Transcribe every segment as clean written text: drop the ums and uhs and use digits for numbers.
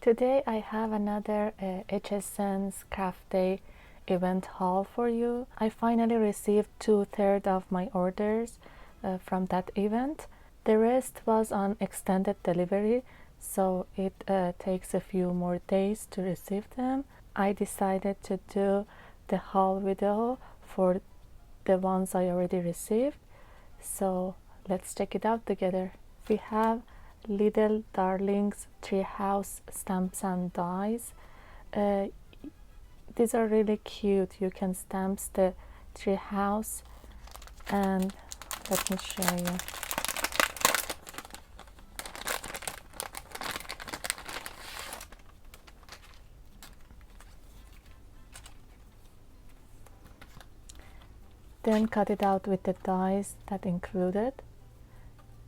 Today I have another HSN's Craft Day event haul for you. I finally received 2/3 of my orders from that event. The rest was on extended delivery, so it takes a few more days to receive them. I decided to do the haul video for the ones I already received, so let's check it out together. We have Little Darlings Treehouse stamps and dies. These are really cute. You can stamp the treehouse, and let me show you. Then cut it out with the dies that included,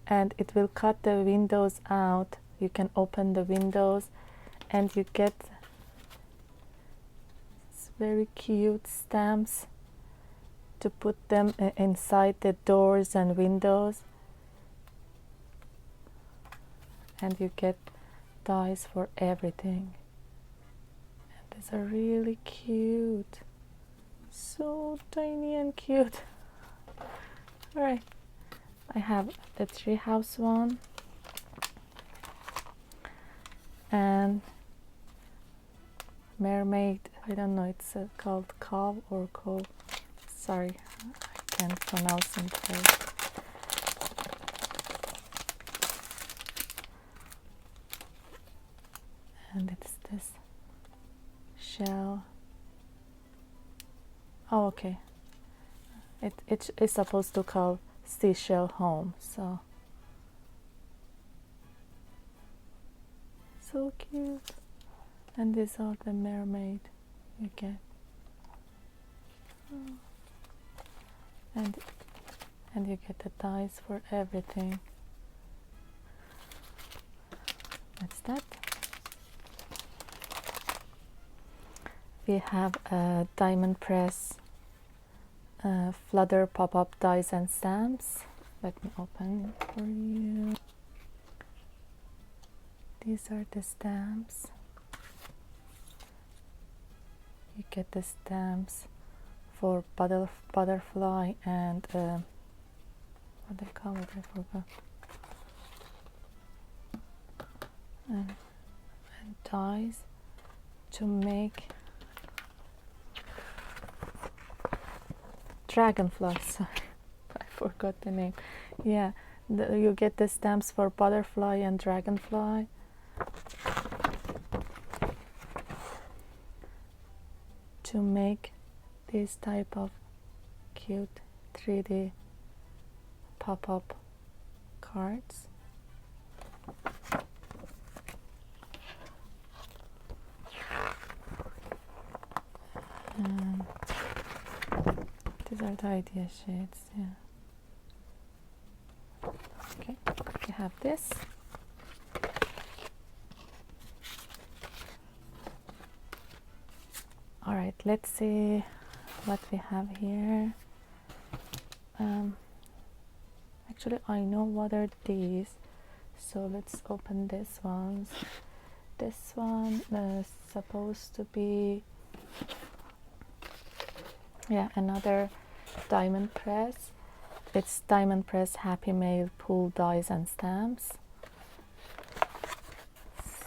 and it will cut the windows out. You can open the windows and you get very cute stamps to put them inside the doors and windows, and you get dies for everything. And these are really cute, so tiny and cute. All right, I have the treehouse one and Mermaid. I don't know, it's called Cove or Cove. Sorry, I can't pronounce it right. And it's this shell. Oh, okay. It is supposed to call Seashell Home, so cute. And these are the mermaid you get. And you get the dies for everything. That's that. We have a diamond press Flutter pop-up dies and stamps. Let me open it for you. These are the stamps. You get the stamps for butterfly and what they call it, I forgot. And dies to make dragonfly. Sorry, I forgot the name. Yeah, you get the stamps for butterfly and dragonfly. To make this type of cute 3D pop-up cards. And these are the idea shades, yeah. Okay, we have this. All right, let's see what we have here. Actually, I know what are these, so let's open this one. This one is supposed to be, yeah, another diamond press. It's diamond press Happy Mail pool dies and stamps.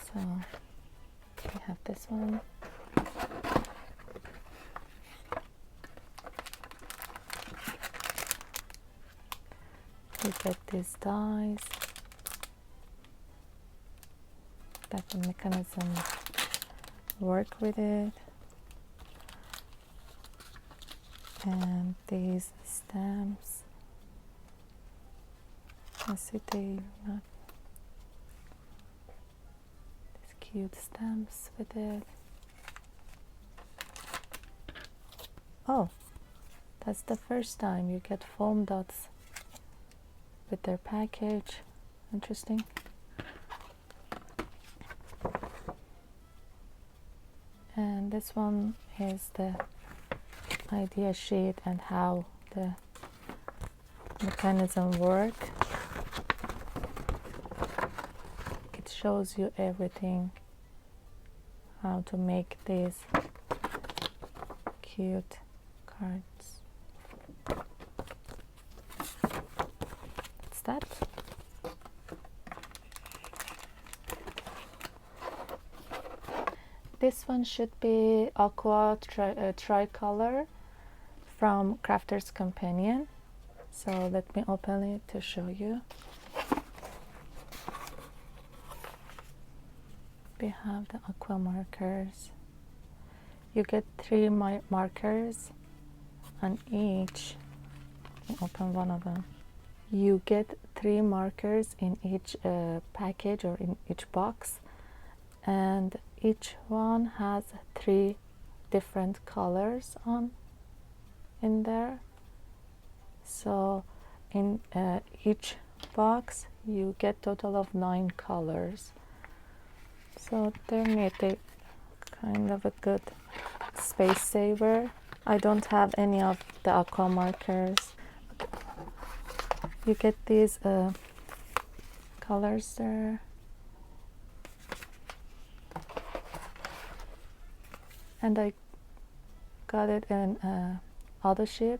So we have this one. You get these dies. That the mechanism work with it. And these stamps. I see they not these cute stamps with it. Oh, that's the first time you get foam dots with their package. Interesting. And this one is the idea sheet and how the mechanism work. It shows you everything how to make these cute cards. What's that? This one should be Aqua tricolor from Crafter's Companion. So let me open it to show you. We have the Aqua markers. You get 3 markers on each. Let me open one of them. You get 3 markers in each package or in each box, and each one has 3 different colors in there. So in each box you get total of 9 colors. So they're neat. They kind of a good space saver. I don't have any of the Aqua markers. You get these colors there. And I got it in auto ship,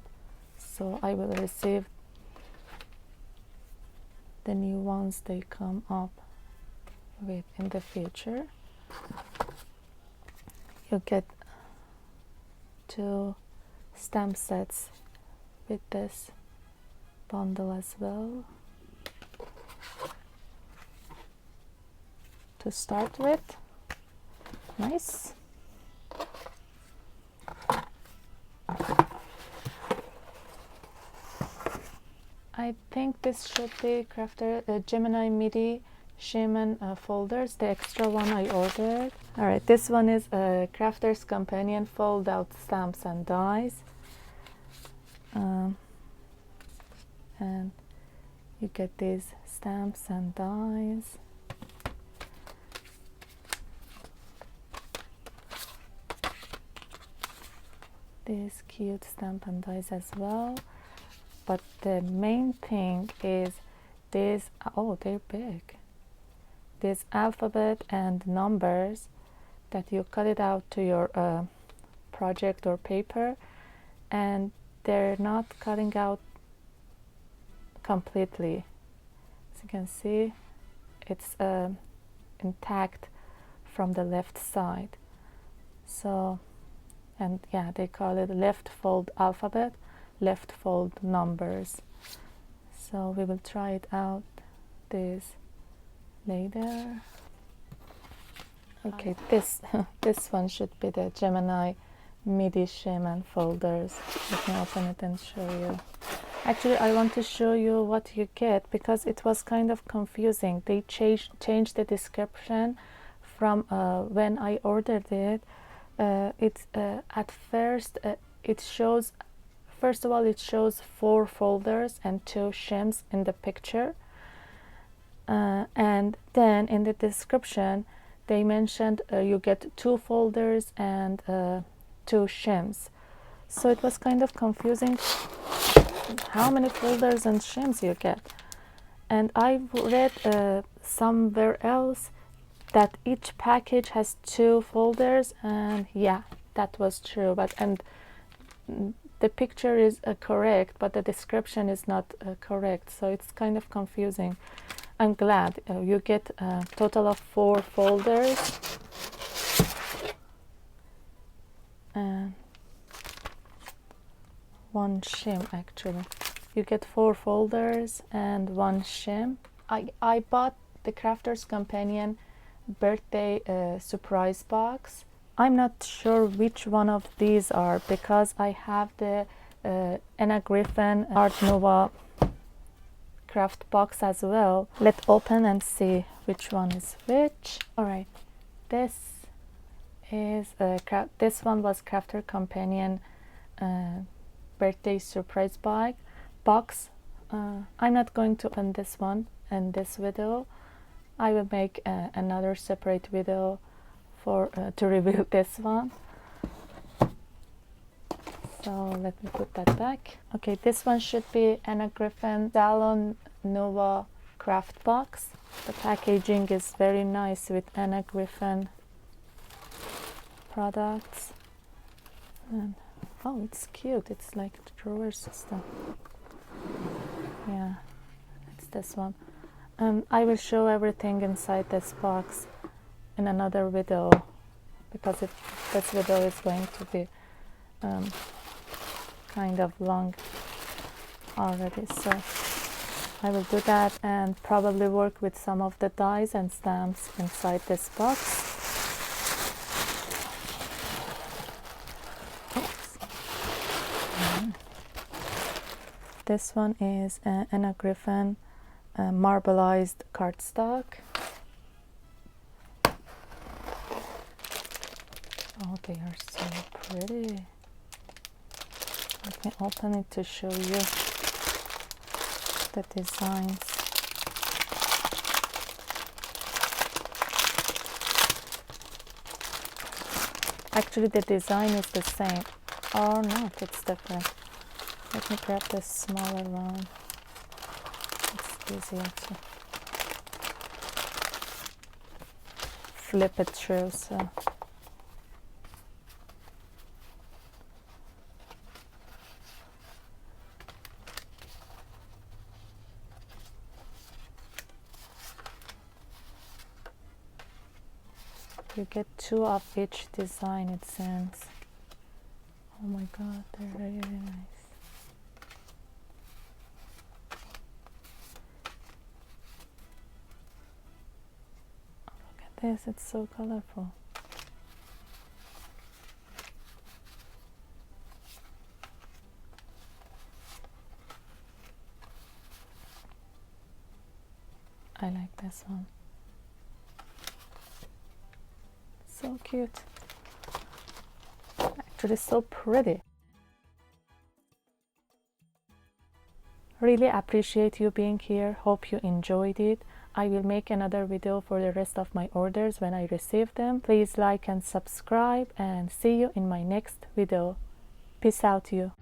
so I will receive the new ones they come up with in the future. You get 2 stamp sets with this bundle as well to start with. Nice. I think this should be Crafter Gemini midi shimmer folders, the extra one I ordered. Alright, this one is Crafter's Companion fold out stamps and dies. And you get these stamps and dies. These cute stamp and dies as well. But the main thing is these, oh, they're big. These alphabet and numbers that you cut it out to your project or paper, and they're not cutting out completely. As you can see, it's intact from the left side. So, and yeah, they call it left fold alphabet, left fold numbers. So we will try it out this later. Okay, this this one should be the Gemini midi shimmer folders. Let me open it and show you. Actually, I want to show you what you get because it was kind of confusing. They changed the description from when I ordered it. At first it shows, first of all, it shows 4 folders and 2 shims in the picture, and then in the description they mentioned you get 2 folders and 2 shims. So it was kind of confusing how many folders and shims you get. And I read somewhere else that each package has 2 folders, and yeah, that was true. But and the picture is correct, but the description is not correct, so it's kind of confusing. I'm glad you get a total of 4 folders and 1 shim. Actually, you get 4 folders and 1 shim. I bought the Crafter's Companion birthday surprise box. I'm not sure which one of these are because I have the Griffin Art Nouveau craft box as well. Let's open and see which one is which. Alright, this is this one was Crafter Companion birthday surprise box. I'm not going to open this one in this video. I will make another separate video for to reveal this one. So let me put that back. Okay, this one should be Griffin Salon Nouveau craft box. The packaging is very nice with Griffin products. And oh, it's cute. It's like the drawer system. Yeah, it's this one. I will show everything inside this box in another video, because this video is going to be kind of long already, so I will do that and probably work with some of the dies and stamps inside this box. Oops. This one is a Griffin Marbleized cardstock. Oh, they are so pretty. Let me open it to show you the designs. Actually, the design is the same. Oh no, it's different. Let me grab this smaller one. It's easier to flip it through, so you get 2 of each design, it seems. Oh my god, they're really nice. Oh, look at this, it's so colorful. I like this one. So cute. Actually, so pretty. Really appreciate you being here. Hope you enjoyed it. I will make another video for the rest of my orders when I receive them. Please like and subscribe, and see you in my next video. Peace out, you.